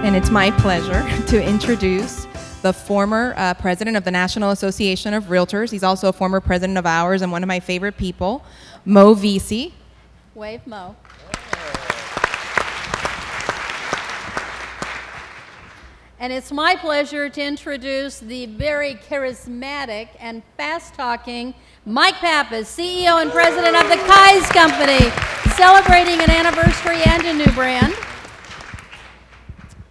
And it's my pleasure to introduce the former president of the National Association of Realtors. He's also a former president of ours and one of my favorite people, Mo Vesey. Wave, Mo. And it's my pleasure to introduce the very charismatic and fast-talking Mike Pappas, CEO and president of the Keyes Company, celebrating an anniversary and a new brand.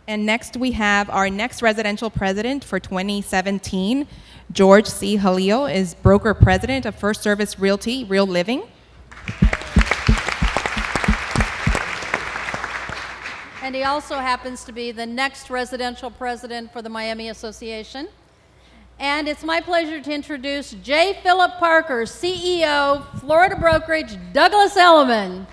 And next we have our next residential president for 2017, George C. Halil, is broker president of First Service Realty, Real Living. And he also happens to be the next residential president for the Miami Association. And it's my pleasure to introduce J. Philip Parker, CEO, Florida brokerage, Douglas Elliman.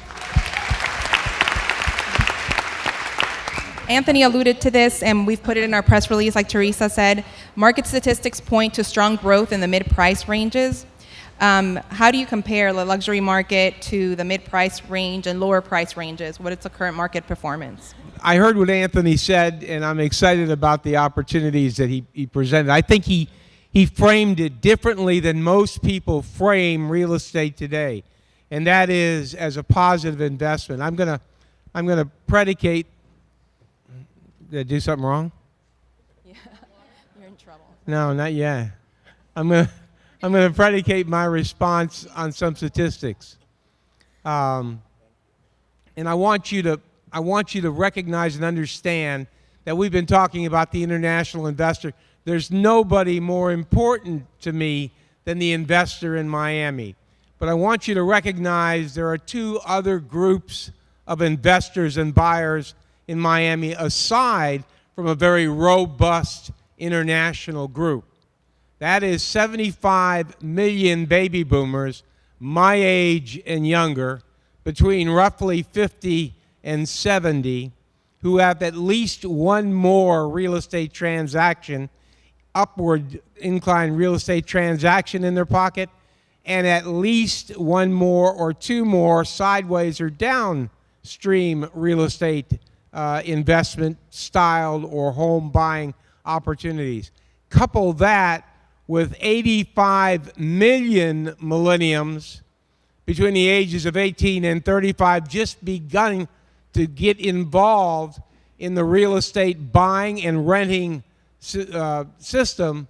Anthony alluded to this, and we've put it in our press release, like Teresa said. Market statistics point to strong growth in the mid-price ranges. How do you compare the luxury market to the mid-price range and lower price ranges? What is the current market performance? I heard what Anthony said, and I'm excited about the opportunities that he presented. I think he framed it differently than most people frame real estate today, and that is as a positive investment. I'm gonna predicate. Did I do something wrong? Yeah, you're in trouble. No, not yet. I'm gonna predicate my response on some statistics, and I want you to recognize and understand that we've been talking about the international investor. There's nobody more important to me than the investor in Miami. But I want you to recognize there are two other groups of investors and buyers in Miami aside from a very robust international group. That is 75 million baby boomers, my age and younger, between roughly 50 and 70, who have at least one more real estate transaction, upward inclined real estate transaction in their pocket, and at least one more or two more sideways or downstream real estate investment style or home buying opportunities. Couple that with 85 million millenniums between the ages of 18 and 35 just beginning to get involved in the real estate buying and renting system,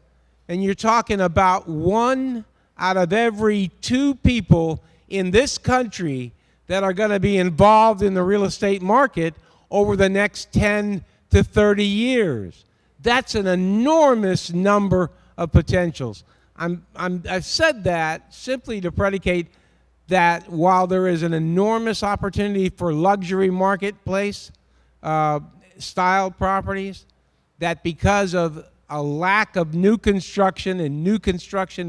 and you're talking about 1 out of every 2 people in this country that are going to be involved in the real estate market over the next 10 to 30 years. That's an enormous number of potentials. I've said that simply to predicate that while there is an enormous opportunity for luxury marketplace style properties, that because of a lack of new construction,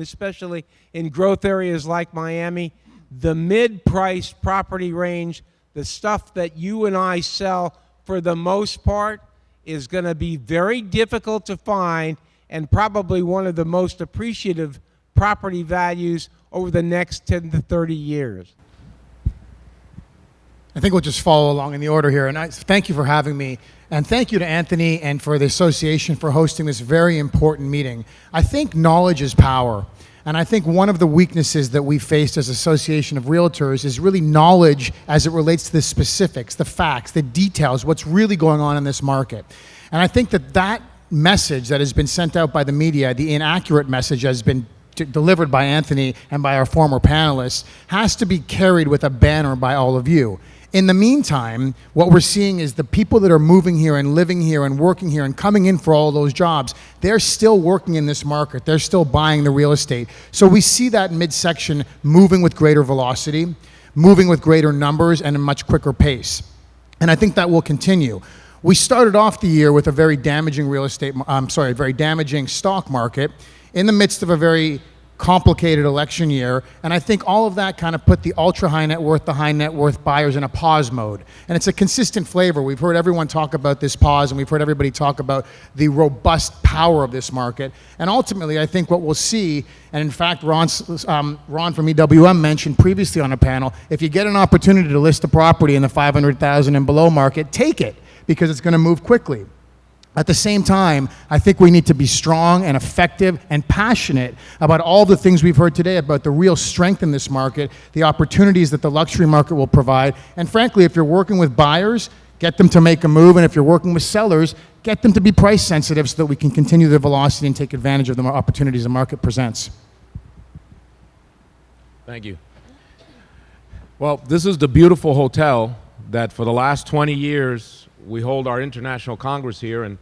especially in growth areas like Miami, the mid-price property range, the stuff that you and I sell for the most part, is going to be very difficult to find and probably one of the most appreciative property values over the next 10 to 30 years. I think we'll just follow along in the order here. And I thank you for having me. And thank you to Anthony and for the association for hosting this very important meeting. I think knowledge is power. And I think one of the weaknesses that we faced as Association of Realtors is really knowledge as it relates to the specifics, the facts, the details, what's really going on in this market. And I think that message that has been sent out by the media, the inaccurate message has been delivered by Anthony and by our former panelists, has to be carried with a banner by all of you. In the meantime, what we're seeing is the people that are moving here and living here and working here and coming in for all those jobs, they're still working in this market. They're still buying the real estate. So we see that midsection moving with greater velocity, moving with greater numbers and a much quicker pace. And I think that will continue. We started off the year with a very damaging very damaging stock market in the midst of a very complicated election year, and I think all of that kind of put the ultra high net worth, the high net worth buyers in a pause mode. And it's a consistent flavor. We've heard everyone talk about this pause, and we've heard everybody talk about the robust power of this market. And ultimately, I think what we'll see, and in fact, Ron from EWM mentioned previously on a panel, if you get an opportunity to list a property in the 500,000 and below market, take it, because it's going to move quickly. At the same time, I think we need to be strong and effective and passionate about all the things we've heard today about the real strength in this market, the opportunities that the luxury market will provide, and frankly, if you're working with buyers, get them to make a move, and if you're working with sellers, get them to be price sensitive so that we can continue the velocity and take advantage of the opportunities the market presents. Thank you. Well, this is the beautiful hotel that for the last 20 years we hold our international congress here, and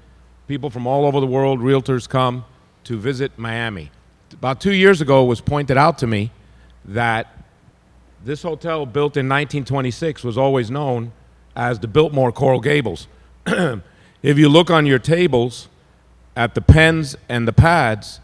people from all over the world, realtors, come to visit Miami. About 2 years ago, it was pointed out to me that this hotel, built in 1926, was always known as the Biltmore Coral Gables. If you look on your tables at the pens and the pads,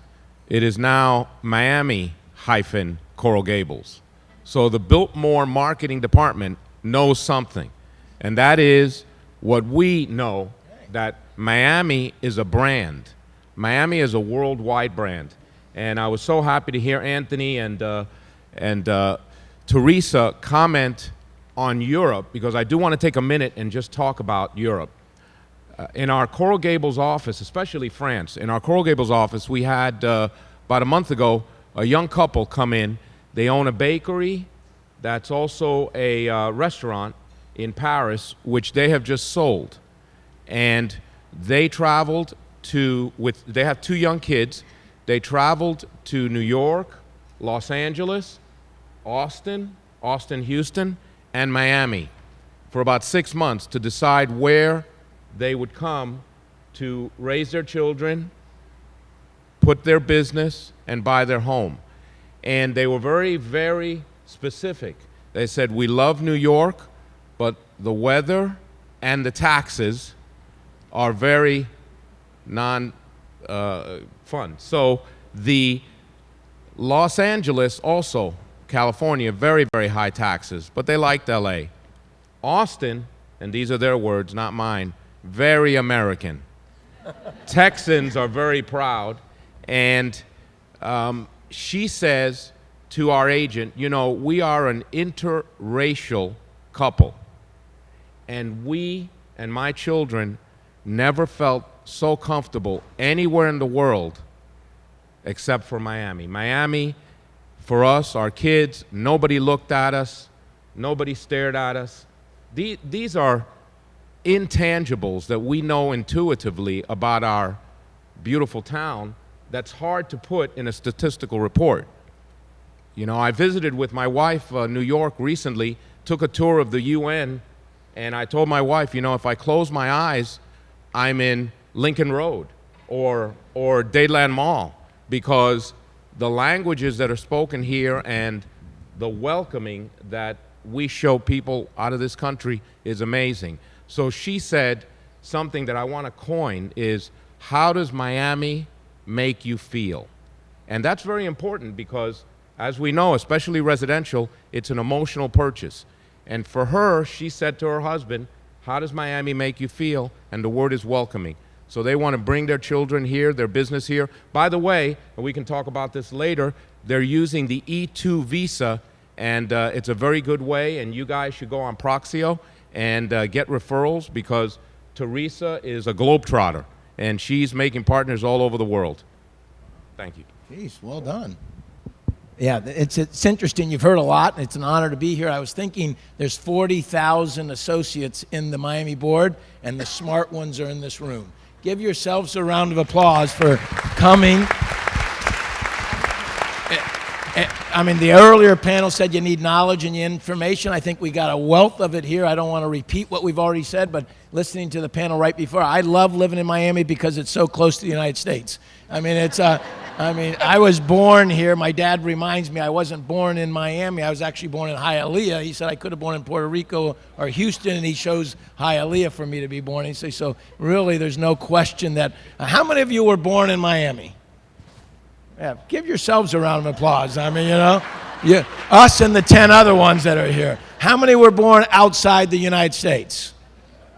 it is now Miami-Coral Gables. So the Biltmore marketing department knows something, and that is what we know, that Miami is a brand. Miami is a worldwide brand. And I was so happy to hear Anthony and Teresa comment on Europe, because I do want to take a minute and just talk about Europe. In our Coral Gables office, especially France, in our Coral Gables office, we had, about a month ago, a young couple come in. They own a bakery that's also a restaurant in Paris, which they have just sold. And they traveled they have 2 young kids. They traveled to New York, Los Angeles, Austin, Houston, and Miami for about 6 months to decide where they would come to raise their children, put their business, and buy their home. And they were very, very specific. They said, we love New York, but the weather and the taxes are very fun. So the Los Angeles, also California, very, very high taxes, but they liked LA. Austin, and these are their words, not mine, very American. Texans are very proud, and she says to our agent, you know, we are an interracial couple, and we and my children never felt so comfortable anywhere in the world except for Miami. Miami, for us, our kids, nobody looked at us, nobody stared at us. These are intangibles that we know intuitively about our beautiful town that's hard to put in a statistical report. You know, I visited with my wife New York recently, took a tour of the UN, and I told my wife, you know, if I close my eyes, I'm in Lincoln Road or Dadeland Mall, because the languages that are spoken here and the welcoming that we show people out of this country is amazing. So she said something that I want to coin is, how does Miami make you feel? And that's very important because, as we know, especially residential, it's an emotional purchase. And for her, she said to her husband, how does Miami make you feel? And the word is welcoming. So they want to bring their children here, their business here. By the way, and we can talk about this later, they're using the E2 visa, and it's a very good way, and you guys should go on Proxio and get referrals, because Teresa is a globetrotter, and she's making partners all over the world. Thank you. Jeez, well done. Yeah, it's interesting. You've heard a lot, and it's an honor to be here. I was thinking there's 40,000 associates in the Miami board, and the smart ones are in this room. Give yourselves a round of applause for coming. I mean, the earlier panel said you need knowledge and information. I think we got a wealth of it here. I don't want to repeat what we've already said, but listening to the panel right before, I love living in Miami because it's so close to the United States. I mean, I was born here. My dad reminds me I wasn't born in Miami. I was actually born in Hialeah. He said I could have born in Puerto Rico or Houston, and he chose Hialeah for me to be born. He said, so really there's no question that. How many of you were born in Miami? Yeah, give yourselves a round of applause. I mean, you know, us and the 10 other ones that are here. How many were born outside the United States?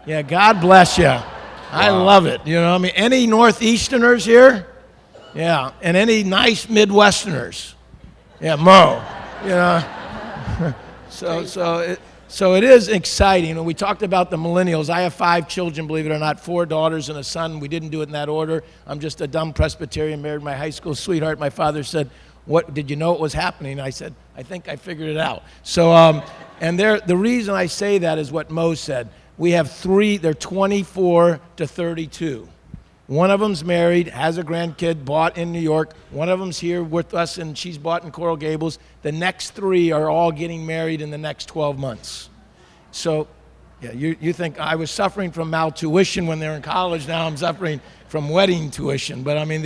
Yeah, God bless you. Wow. I love it. You know, I mean, any Northeasterners here? Yeah, and any nice Midwesterners? Yeah, Mo. You know, So it is exciting. And we talked about the millennials. I have 5 children, believe it or not, 4 daughters and a son. We didn't do it in that order. I'm just a dumb Presbyterian, married my high school sweetheart. My father said, "What did you know what was happening?" I said, "I think I figured it out." So, and the reason I say that is what Mo said. We have 3, they're 24 to 32. One of them's married, has a grandkid, bought in New York. One of them's here with us, and she's bought in Coral Gables. The next 3 are all getting married in the next 12 months. So, yeah, you think I was suffering from maltuition when they're in college. Now I'm suffering from wedding tuition. But I mean,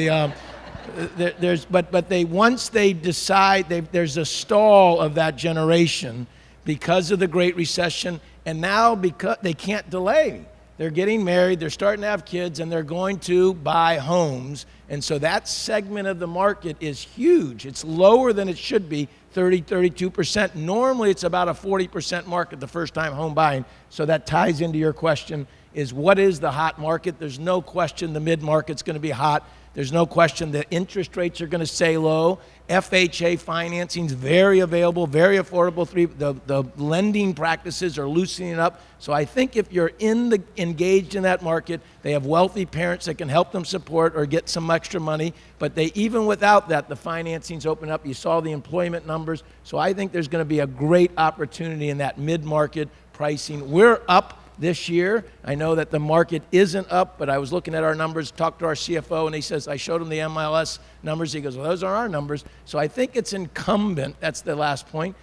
but they once they decide, there's a stall of that generation because of the Great Recession, and now because they can't delay. They're getting married, they're starting to have kids, and they're going to buy homes. And so that segment of the market is huge. It's lower than it should be, 32%. Normally, it's about a 40% market the first time home buying. So that ties into your question, is what is the hot market? There's no question the mid-market's going to be hot. There's no question that interest rates are going to stay low. FHA financing is very available, very affordable. The lending practices are loosening up. So I think if you're engaged in that market, they have wealthy parents that can help them support or get some extra money. But even without that, the financing's open up. You saw the employment numbers. So I think there's going to be a great opportunity in that mid-market pricing. We're up this year. I know that the market isn't up, but I was looking at our numbers, talked to our CFO, and he says, I showed him the MLS numbers. He goes, well, those are our numbers. So I think it's incumbent, that's the last point.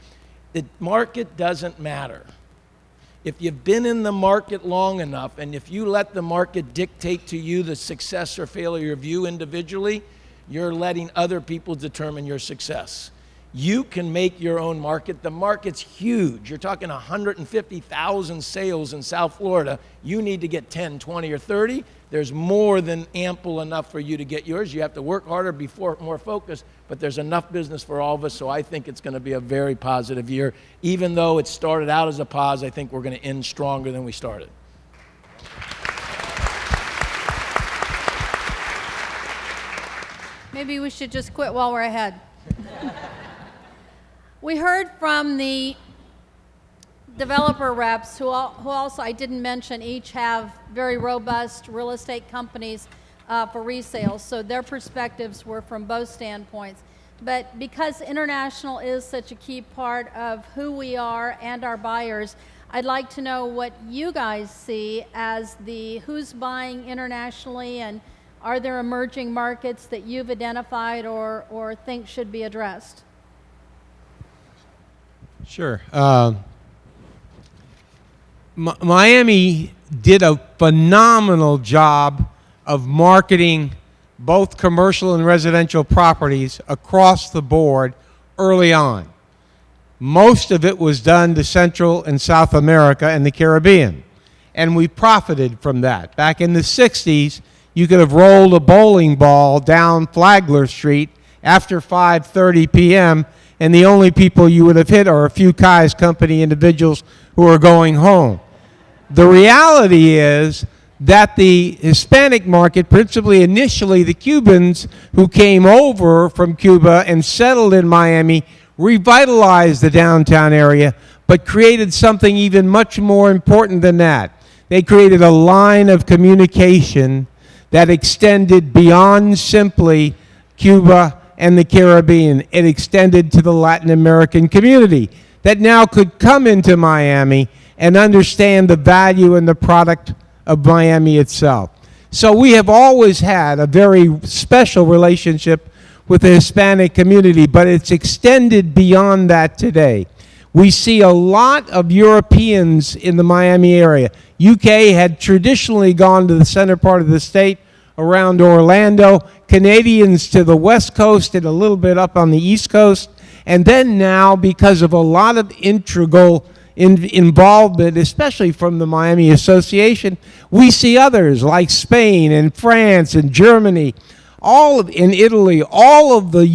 The market doesn't matter. If you've been in the market long enough, and if you let the market dictate to you the success or failure of you individually, you're letting other people determine your success. You can make your own market. The market's huge. You're talking 150,000 sales in South Florida. You need to get 10, 20, or 30. There's more than ample enough for you to get yours. You have to work harder, be more focused, but there's enough business for all of us, so I think it's going to be a very positive year. Even though it started out as a pause, I think we're going to end stronger than we started. Maybe we should just quit while we're ahead. We heard from the developer reps who also, I didn't mention, each have very robust real estate companies for resale. So their perspectives were from both standpoints. But because international is such a key part of who we are and our buyers, I'd like to know what you guys see as who's buying internationally, and are there emerging markets that you've identified or think should be addressed? Sure. Miami did a phenomenal job of marketing both commercial and residential properties across the board early on. Most of it was done to Central and South America and the Caribbean, and we profited from that. Back in the 60s, you could have rolled a bowling ball down Flagler Street after 5:30 p.m., and the only people you would have hit are a few Kai's Company individuals who are going home. The reality is that the Hispanic market, principally initially the Cubans who came over from Cuba and settled in Miami, revitalized the downtown area, but created something even much more important than that. They created a line of communication that extended beyond simply Cuba and the Caribbean. It extended to the Latin American community that now could come into Miami and understand the value and the product of Miami itself. So we have always had a very special relationship with the Hispanic community, but it's extended beyond that today. We see a lot of Europeans in the Miami area. UK had traditionally gone to the center part of the state around Orlando, Canadians to the West Coast and a little bit up on the East Coast, and then now, because of a lot of integral involvement, especially from the Miami Association, we see others like Spain and France and Germany, in Italy, all of the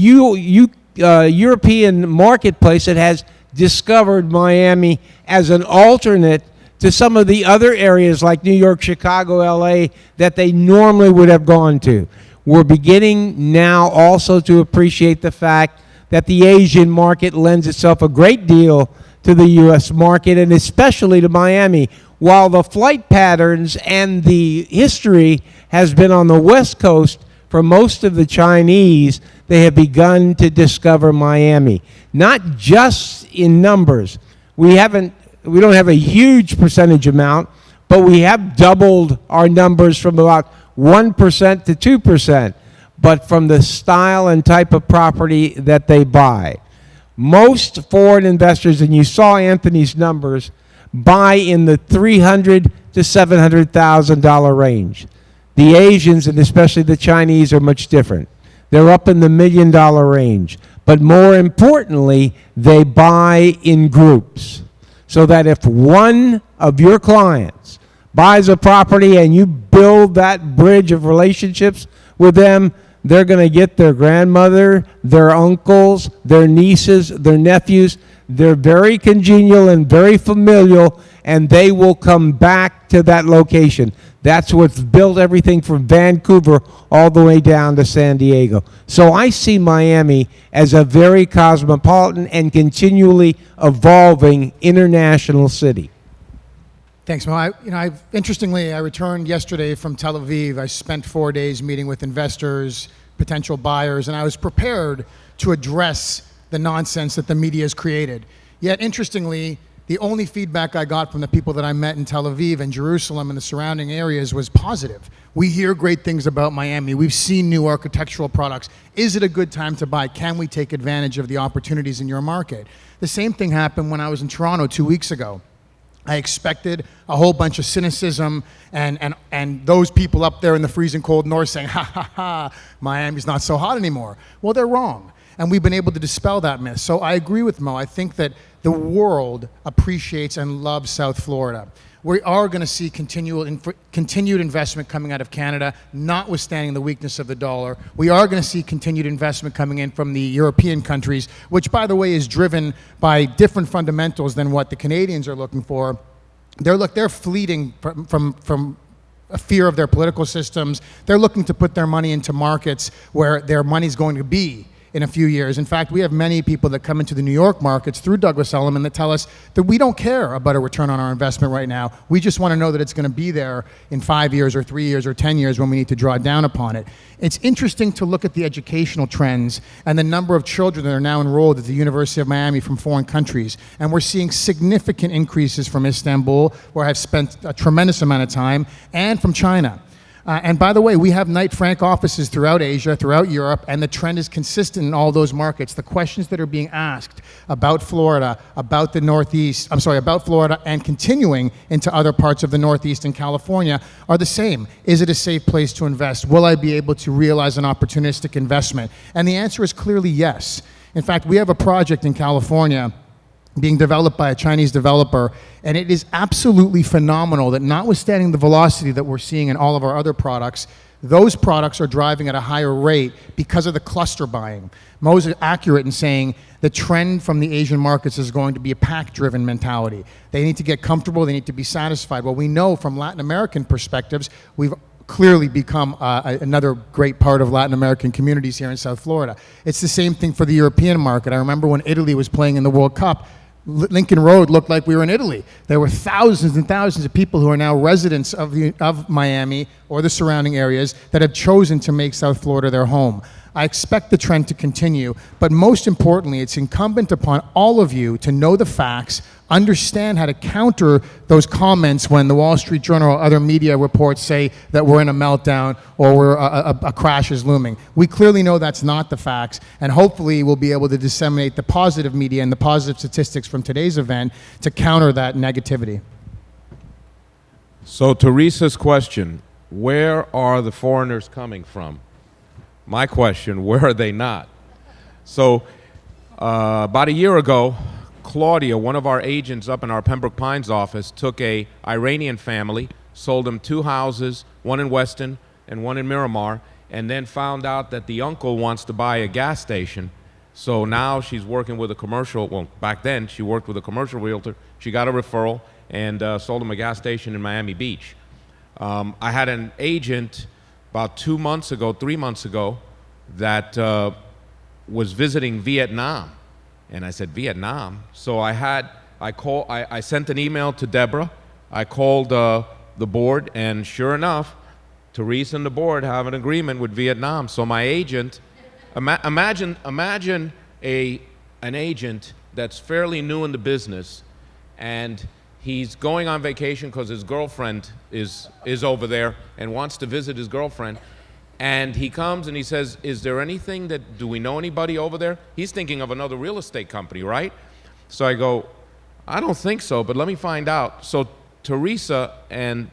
European marketplace that has discovered Miami as an alternate to some of the other areas like New York, Chicago, LA that they normally would have gone to. We're beginning now also to appreciate the fact that the Asian market lends itself a great deal to the U.S. market, and especially to Miami. While the flight patterns and the history has been on the West Coast for most of the Chinese, they have begun to discover Miami. Not just in numbers. We don't have a huge percentage amount, but we have doubled our numbers from about 1% to 2%, but from the style and type of property that they buy. Most foreign investors, and you saw Anthony's numbers, buy in the $300,000 to $700,000 range. The Asians, and especially the Chinese, are much different. They're up in the $1 million range. But more importantly, they buy in groups. So that if one of your clients buys a property and you build that bridge of relationships with them, they're going to get their grandmother, their uncles, their nieces, their nephews. They're very congenial and very familial, and they will come back to that location. That's what's built everything from Vancouver all the way down to San Diego. So I see Miami as a very cosmopolitan and continually evolving international city. Thanks, Mo. Interestingly, I returned yesterday from Tel Aviv. I spent 4 days meeting with investors, potential buyers, and I was prepared to address the nonsense that the media has created. Yet, interestingly, the only feedback I got from the people that I met in Tel Aviv and Jerusalem and the surrounding areas was positive. We hear great things about Miami. We've seen new architectural products. Is it a good time to buy? Can we take advantage of the opportunities in your market? The same thing happened when I was in Toronto 2 weeks ago. I expected a whole bunch of cynicism and those people up there in the freezing cold north saying, ha ha ha, Miami's not so hot anymore. Well, they're wrong. And we've been able to dispel that myth. So I agree with Mo. I think that the world appreciates and loves South Florida. We are going to see continued investment coming out of Canada, notwithstanding the weakness of the dollar. We are going to see continued investment coming in from the European countries, which, by the way, is driven by different fundamentals than what the Canadians are looking for. They're fleeting from a fear of their political systems. They're looking to put their money into markets where their money's going to be in a few years. In fact, we have many people that come into the New York markets through Douglas Elliman that tell us that we don't care about a return on our investment right now. We just want to know that it's going to be there in 5 years or 3 years or 10 years when we need to draw down upon it. It's interesting to look at the educational trends and the number of children that are now enrolled at the University of Miami from foreign countries. And we're seeing significant increases from Istanbul, where I've spent a tremendous amount of time, and from China. And by the way, we have Knight Frank offices throughout Asia, throughout Europe, and the trend is consistent in all those markets. The questions that are being asked about Florida, about the Northeast, about Florida and continuing into other parts of the Northeast and California are the same. Is it a safe place to invest? Will I be able to realize an opportunistic investment? And the answer is clearly yes. In fact, we have a project in California being developed by a Chinese developer, and it is absolutely phenomenal that notwithstanding the velocity that we're seeing in all of our other products, those products are driving at a higher rate because of the cluster buying. Mo's accurate in saying the trend from the Asian markets is going to be a pack-driven mentality. They need to get comfortable, they need to be satisfied. Well, we know from Latin American perspectives, we've clearly become another great part of Latin American communities here in South Florida. It's the same thing for the European market. I remember when Italy was playing in the World Cup, Lincoln Road looked like we were in Italy. There were thousands and thousands of people who are now residents of Miami or the surrounding areas that have chosen to make South Florida their home. I expect the trend to continue, but most importantly, it's incumbent upon all of you to know the facts, understand how to counter those comments when the Wall Street Journal or other media reports say that we're in a meltdown or a crash is looming. We clearly know that's not the facts, and hopefully we'll be able to disseminate the positive media and the positive statistics from today's event to counter that negativity. So Teresa's question, where are the foreigners coming from? My question, where are they not? So about a year ago, Claudia, one of our agents up in our Pembroke Pines office, took a Iranian family, sold them 2 houses, one in Weston and one in Miramar, and then found out that the uncle wants to buy a gas station. So now she's working with a commercial, well, back then she worked with a commercial realtor. She got a referral and sold him a gas station in Miami Beach. I had an agent about 3 months ago, that was visiting Vietnam. And I said, Vietnam? So I I sent an email to Deborah. I called the board, and sure enough, Teresa and the board have an agreement with Vietnam. So my agent, imagine an agent that's fairly new in the business, and he's going on vacation because his girlfriend is over there and wants to visit his girlfriend. And he comes and he says, is there anything do we know anybody over there? He's thinking of another real estate company, right? So I go, I don't think so, but let me find out. So Teresa and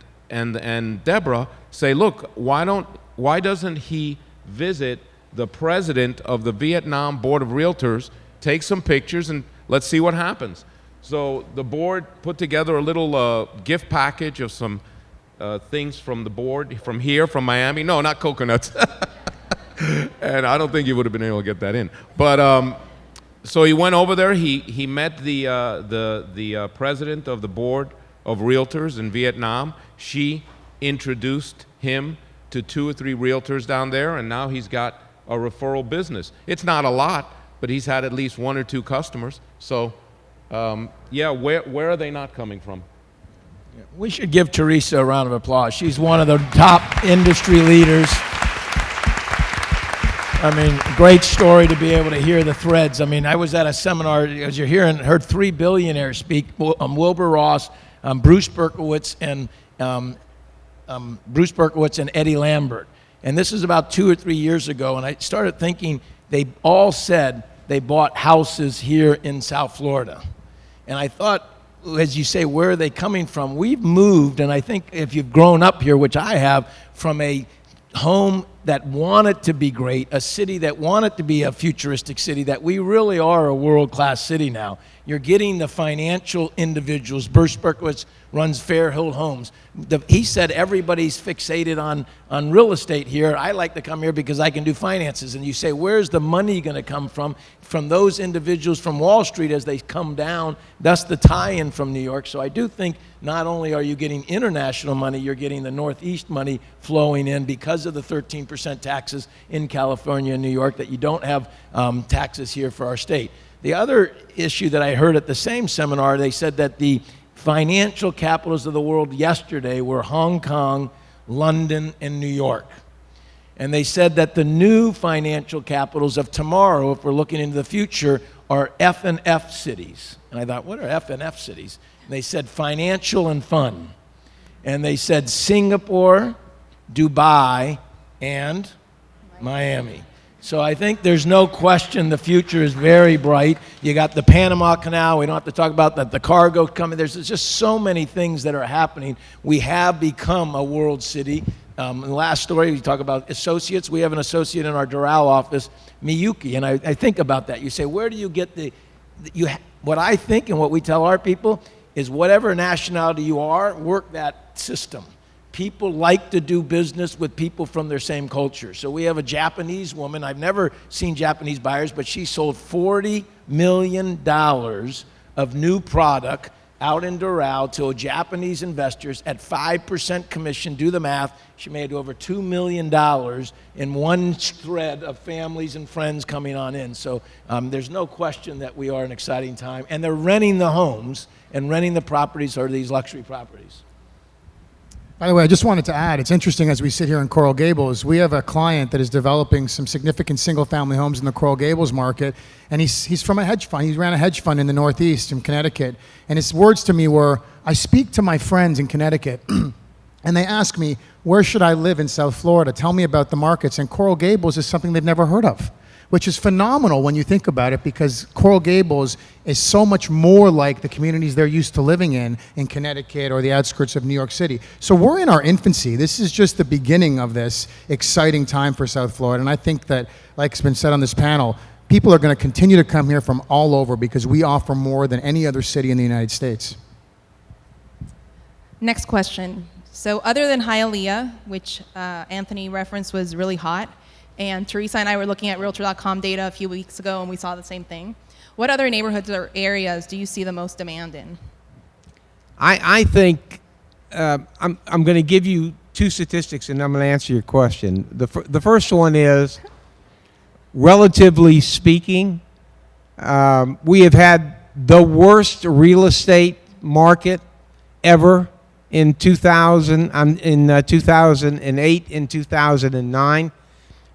Deborah say, look, why doesn't he visit the president of the Vietnam Board of Realtors, take some pictures, and let's see what happens. So the board put together a little gift package of some things from the board, from here, from Miami. No, not coconuts. And I don't think he would have been able to get that in. But so he went over there. He met the president of the board of realtors in Vietnam. She introduced him to 2 or 3 realtors down there, and now he's got a referral business. It's not a lot, but he's had at least 1 or 2 customers. So, yeah, where are they not coming from? We should give Teresa a round of applause. She's one of the top industry leaders. I mean, great story to be able to hear the threads. I mean, I was at a seminar, as you're hearing, heard 3 billionaires speak, Wilbur Ross, Bruce Berkowitz, and Eddie Lambert. And this is about 2 or 3 years ago, and I started thinking, they all said they bought houses here in South Florida. And I thought, as you say, where are they coming from? We've moved, and I think if you've grown up here, which I have, from a home that wanted to be great, a city that wanted to be a futuristic city, that we really are a world-class city now. You're getting the financial individuals. Bruce Berkowitz runs Fairhill Homes. He said everybody's fixated on real estate here. I like to come here because I can do finances. And you say, where's the money going to come from? From those individuals from Wall Street as they come down. That's the tie-in from New York. So I do think not only are you getting international money, you're getting the Northeast money flowing in because of the 13% taxes in California and New York, that you don't have taxes here for our state. The other issue that I heard at the same seminar, they said that the financial capitals of the world yesterday were Hong Kong, London, and New York. And they said that the new financial capitals of tomorrow, if we're looking into the future, are F and F cities. And I thought, what are F and F cities? And they said financial and fun. And they said Singapore, Dubai, and Miami. So I think there's no question the future is very bright. You got the Panama Canal. We don't have to talk about that. The cargo coming. There's just so many things that are happening. We have become a world city. The last story, we talk about associates. We have an associate in our Doral office, Miyuki, and I think about that. You say, where do you get what I think and what we tell our people is whatever nationality you are, work that system. People like to do business with people from their same culture. So we have a Japanese woman. I've never seen Japanese buyers, but she sold $40 million of new product out in Doral to Japanese investors at 5% commission. Do the math. She made over $2 million in one thread of families and friends coming on in. So there's no question that we are an exciting time. And they're renting the homes and renting the properties, or these luxury properties. By the way, I just wanted to add, it's interesting as we sit here in Coral Gables, we have a client that is developing some significant single-family homes in the Coral Gables market, and he's from a hedge fund. He ran a hedge fund in the Northeast in Connecticut, and his words to me were, I speak to my friends in Connecticut, and they ask me, where should I live in South Florida? Tell me about the markets, and Coral Gables is something they've never heard of, which is phenomenal when you think about it, because Coral Gables is so much more like the communities they're used to living in Connecticut or the outskirts of New York City. So we're in our infancy. This is just the beginning of this exciting time for South Florida. And I think that, like has been said on this panel, people are going to continue to come here from all over because we offer more than any other city in the United States. Next question. So other than Hialeah, which Anthony referenced was really hot, and Teresa and I were looking at Realtor.com data a few weeks ago, and we saw the same thing. What other neighborhoods or areas do you see the most demand in? I think I'm going to give you 2 statistics, and I'm going to answer your question. The first one is, relatively speaking, we have had the worst real estate market ever in 2008 and 2009.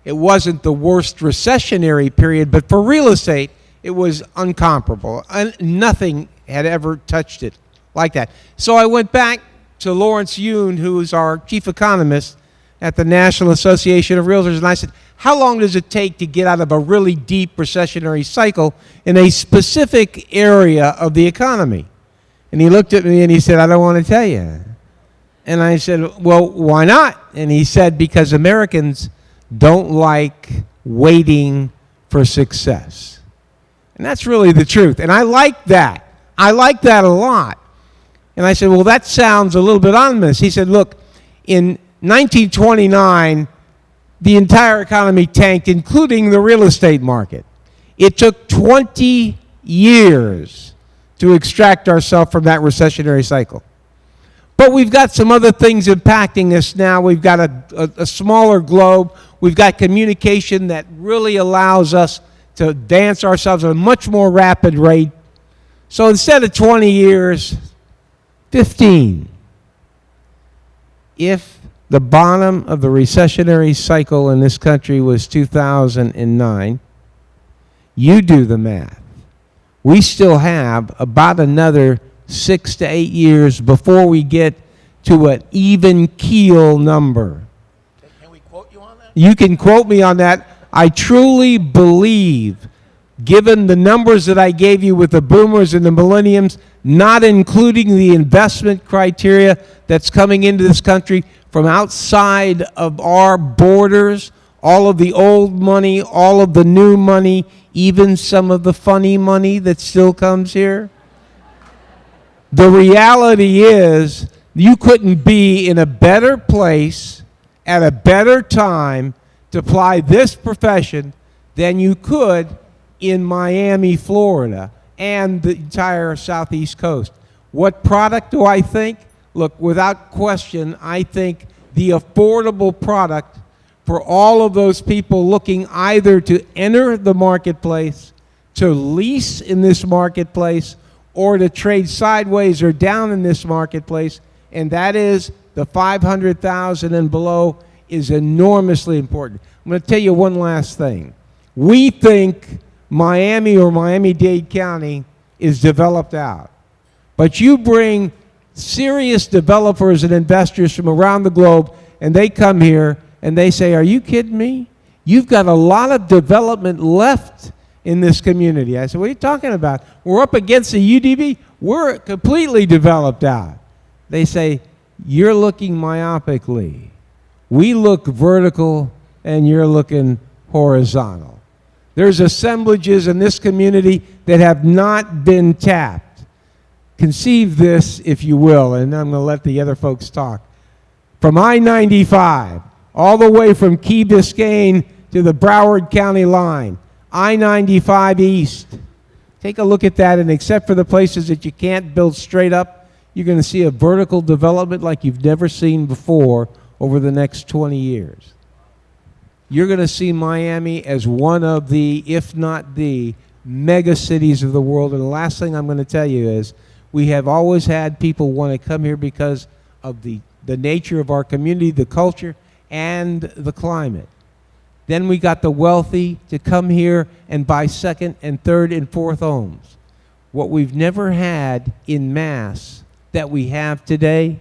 It wasn't the worst recessionary period, but for real estate, it was incomparable. Nothing had ever touched it like that. So I went back to Lawrence Yun, who is our chief economist at the National Association of Realtors, and I said, how long does it take to get out of a really deep recessionary cycle in a specific area of the economy? And he looked at me and he said, I don't want to tell you. And I said, well, why not? And he said, because Americans don't like waiting for success. And that's really the truth. And I like that. I like that a lot. And I said, well, that sounds a little bit ominous. He said, look, in 1929, the entire economy tanked, including the real estate market. It took 20 years to extract ourselves from that recessionary cycle. But we've got some other things impacting us now. We've got a smaller globe. We've got communication that really allows us to advance ourselves at a much more rapid rate. So instead of 20 years, 15. If the bottom of the recessionary cycle in this country was 2009, you do the math. We still have about another 6 to 8 years before we get to an even keel number. Can we quote you on that? You can quote me on that. I truly believe, given the numbers that I gave you with the boomers and the millenniums, not including the investment criteria that's coming into this country from outside of our borders, all of the old money, all of the new money, even some of the funny money that still comes here. The reality is, you couldn't be in a better place at a better time to apply this profession than you could in Miami, Florida, and the entire Southeast Coast. What product do I think? Look, without question, I think the affordable product for all of those people looking either to enter the marketplace, to lease in this marketplace, or to trade sideways or down in this marketplace, and that is the 500,000 and below, is enormously important. I'm going to tell you one last thing. We think Miami or Miami-Dade County is developed out. But you bring serious developers and investors from around the globe, and they come here and they say, are you kidding me? You've got a lot of development left in this community. I said, what are you talking about? We're up against the UDB. We're completely developed out. They say, you're looking myopically. We look vertical and you're looking horizontal. There's assemblages in this community that have not been tapped. Conceive this, if you will, and I'm going to let the other folks talk. From I-95, all the way from Key Biscayne to the Broward County line, I-95 East. Take a look at that, and except for the places that you can't build straight up, you're going to see a vertical development like you've never seen before over the next 20 years. You're going to see Miami as one of the, if not the, mega cities of the world. And the last thing I'm going to tell you is we have always had people want to come here because of the nature of our community, the culture, and the climate. Then we got the wealthy to come here and buy second and third and fourth homes. What we've never had in mass that we have today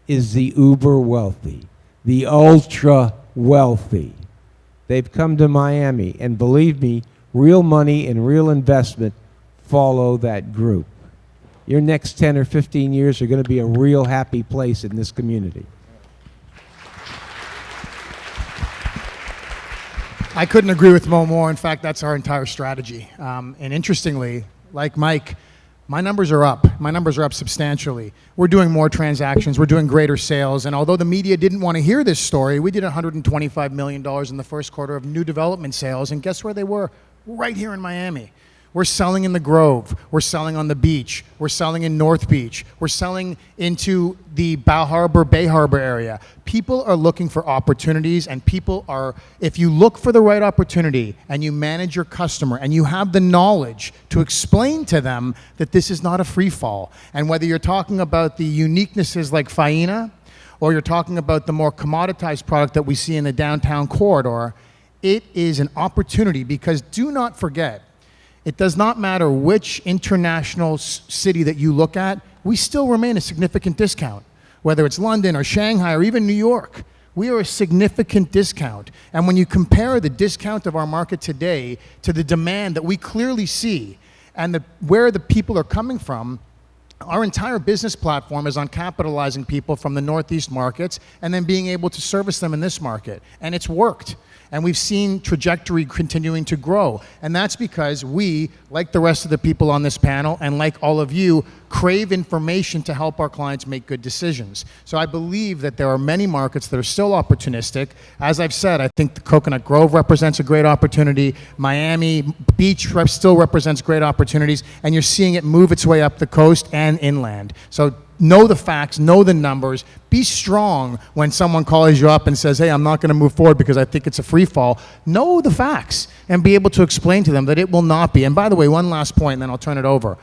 is the uber wealthy, the ultra wealthy. They've come to Miami, and believe me, real money and real investment follow that group. Your next 10 or 15 years are going to be a real happy place in this community. I couldn't agree with Mo more. In fact, that's our entire strategy. And interestingly, like Mike, my numbers are up. My numbers are up substantially. We're doing more transactions. We're doing greater sales. And although the media didn't want to hear this story, we did $125 million in the first quarter of new development sales. And guess where they were? Right here in Miami. We're selling in the Grove. We're selling on the beach. We're selling in North Beach. We're selling into the Bow Harbor, Bay Harbor area. People are looking for opportunities, and people are, if you look for the right opportunity and you manage your customer and you have the knowledge to explain to them that this is not a free fall, and whether you're talking about the uniquenesses like Faena, or you're talking about the more commoditized product that we see in the downtown corridor, it is an opportunity, because do not forget, it does not matter which international city that you look at, we still remain a significant discount. Whether it's London or Shanghai or even New York, we are a significant discount. And when you compare the discount of our market today to the demand that we clearly see and where the people are coming from, our entire business platform is on capitalizing people from the Northeast markets and then being able to service them in this market. And it's worked. And we've seen trajectory continuing to grow. And that's because we, like the rest of the people on this panel, and like all of you, crave information to help our clients make good decisions. So I believe that there are many markets that are still opportunistic. As I've said, I think the Coconut Grove represents a great opportunity. Miami Beach still represents great opportunities. And you're seeing it move its way up the coast and inland. So know the facts, know the numbers, be strong when someone calls you up and says, hey, I'm not going to move forward because I think it's a free fall. Know the facts and be able to explain to them that it will not be. And by the way, one last point, and then I'll turn it over.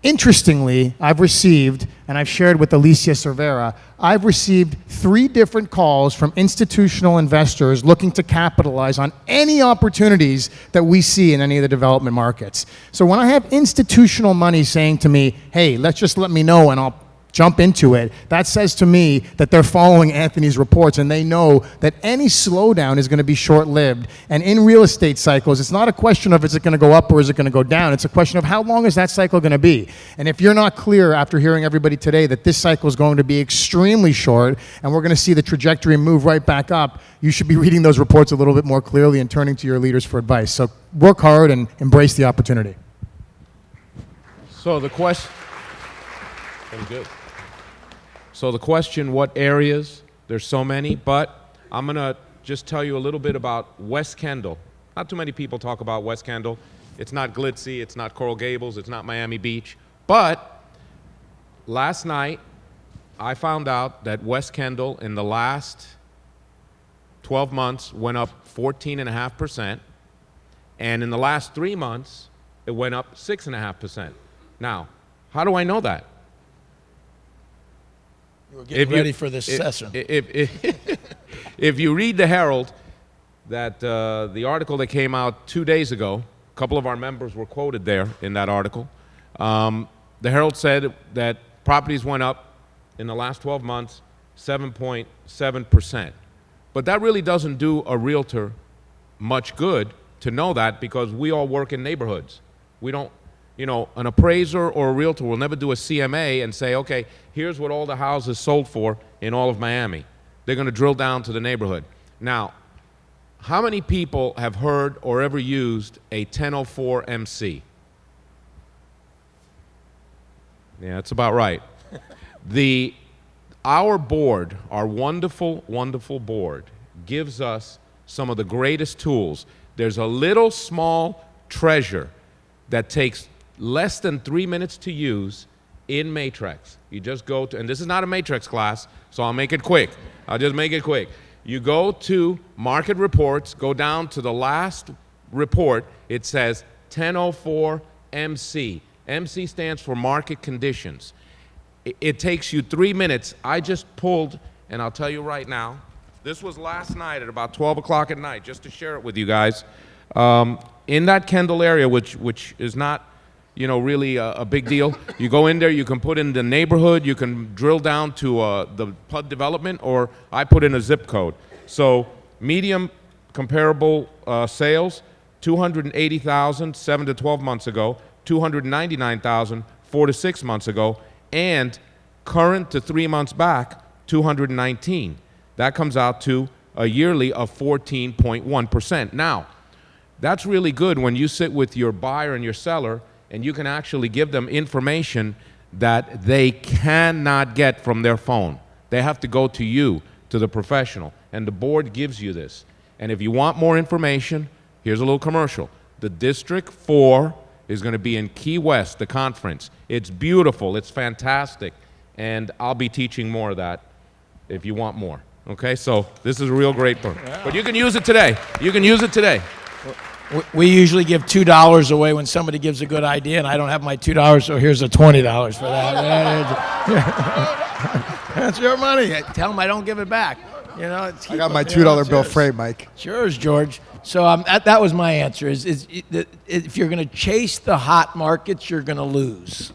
Interestingly, I've received, and I've shared with Alicia Cervera, I've received 3 different calls from institutional investors looking to capitalize on any opportunities that we see in any of the development markets. So when I have institutional money saying to me, hey, just let me know and I'll jump into it, that says to me that they're following Anthony's reports and they know that any slowdown is going to be short-lived. And in real estate cycles, it's not a question of is it going to go up or is it going to go down. It's a question of how long is that cycle going to be. And if you're not clear after hearing everybody today that this cycle is going to be extremely short and we're going to see the trajectory move right back up, you should be reading those reports a little bit more clearly and turning to your leaders for advice. So work hard and embrace the opportunity. So the question, very good. So the question, what areas? There's so many, but I'm going to just tell you a little bit about West Kendall. Not too many people talk about West Kendall. It's not glitzy, it's not Coral Gables, it's not Miami Beach. But last night, I found out that West Kendall in the last 12 months went up 14.5%, and in the last 3 months, it went up 6.5%. Now, how do I know that? We're getting ready for this session. If you read the Herald, the article that came out 2 days ago, a couple of our members were quoted there in that article. The Herald said that properties went up in the last 12 months 7.7%. But that really doesn't do a realtor much good to know that, because we all work in neighborhoods. We don't, an appraiser or a realtor will never do a CMA and say, okay, here's what all the houses sold for in all of Miami. They're going to drill down to the neighborhood. Now, how many people have heard or ever used a 1004 MC? Yeah, that's about right. Our board, our wonderful, wonderful board, gives us some of the greatest tools. There's a little small treasure that takes less than 3 minutes to use in Matrix. You just go to, and this is not a Matrix class, so I'll make it quick. I'll just make it quick. You go to Market Reports, go down to the last report. It says 1004 MC. MC stands for Market Conditions. It takes you 3 minutes. I just pulled, and I'll tell you right now, this was last night at about 12 o'clock at night, just to share it with you guys. In that Kendall area, which is not, really a big deal. You go in there, you can put in the neighborhood, you can drill down to the PUD development, or I put in a zip code. So medium comparable sales, 280,000 7 to 12 months ago, 299,000 4 to 6 months ago, and current to 3 months back, 219. That comes out to a yearly of 14.1%. Now, that's really good when you sit with your buyer and your seller and you can actually give them information that they cannot get from their phone. They have to go to you, to the professional, and the board gives you this. And if you want more information, here's a little commercial. The District 4 is going to be in Key West, the conference. It's beautiful. It's fantastic. And I'll be teaching more of that if you want more. Okay, so this is a real great book. But you can use it today. You can use it today. We usually give $2 away when somebody gives a good idea, and I don't have my $2, so here's a $20 for that. That's your money. Tell them I don't give it back. You know, I got my $2 bill framed, Mike. It's yours, George. So that was my answer. If you're going to chase the hot markets, you're going to lose.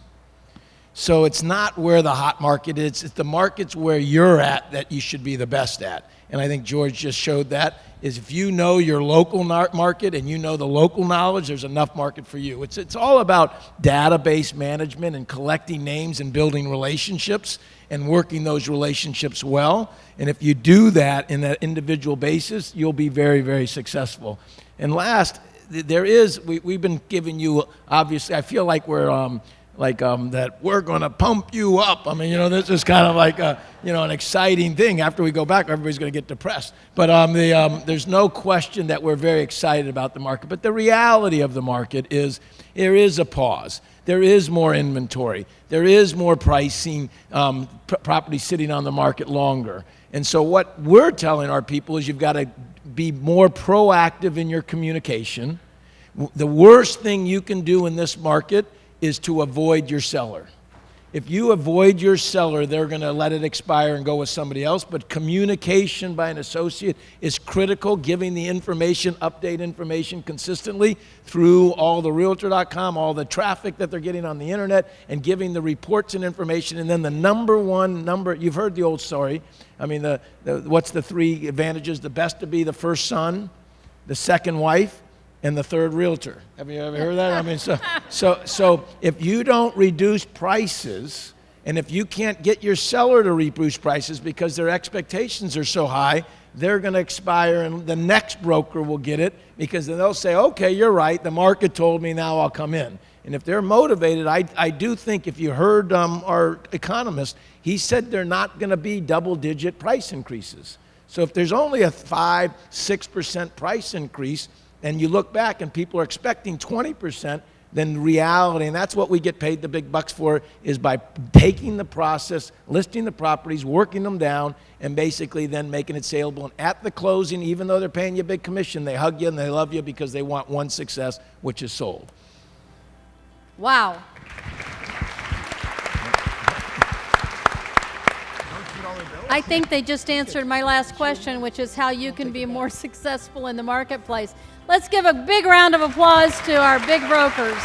So it's not where the hot market is. It's the markets where you're at that you should be the best at. And I think George just showed that, is if you know your local market and you know the local knowledge, there's enough market for you. It's all about database management and collecting names and building relationships and working those relationships well. And if you do that in that individual basis, you'll be very, very successful. And last, we've been giving you, obviously, I feel like we're, that we're going to pump you up. I mean, this is kind of like an exciting thing. After we go back, everybody's going to get depressed. But there's no question that we're very excited about the market. But the reality of the market is there is a pause. There is more inventory. There is more pricing, property sitting on the market longer. And so what we're telling our people is you've got to be more proactive in your communication. The worst thing you can do in this market is to avoid your seller. If you avoid your seller, they're going to let it expire and go with somebody else. But communication by an associate is critical, giving the information, update information consistently through all the Realtor.com, all the traffic that they're getting on the internet, and giving the reports and information. And then the number, you've heard the old story. I mean, what's the 3 advantages? The best to be the first son, the second wife, and the third realtor. Have you ever heard that? I mean, so if you don't reduce prices, and if you can't get your seller to reduce prices because their expectations are so high, they're going to expire, and the next broker will get it because then they'll say, okay, you're right, the market told me, now I'll come in. And if they're motivated, I do think if you heard our economist, he said they're not going to be double-digit price increases. So if there's only a 5-6% price increase, and you look back and people are expecting 20%, then reality, and that's what we get paid the big bucks for, is by taking the process, listing the properties, working them down, and basically then making it saleable. And at the closing, even though they're paying you a big commission, they hug you and they love you because they want one success, which is sold. Wow. I think they just answered my last question, which is how you can be more successful in the marketplace. Let's give a big round of applause to our big brokers.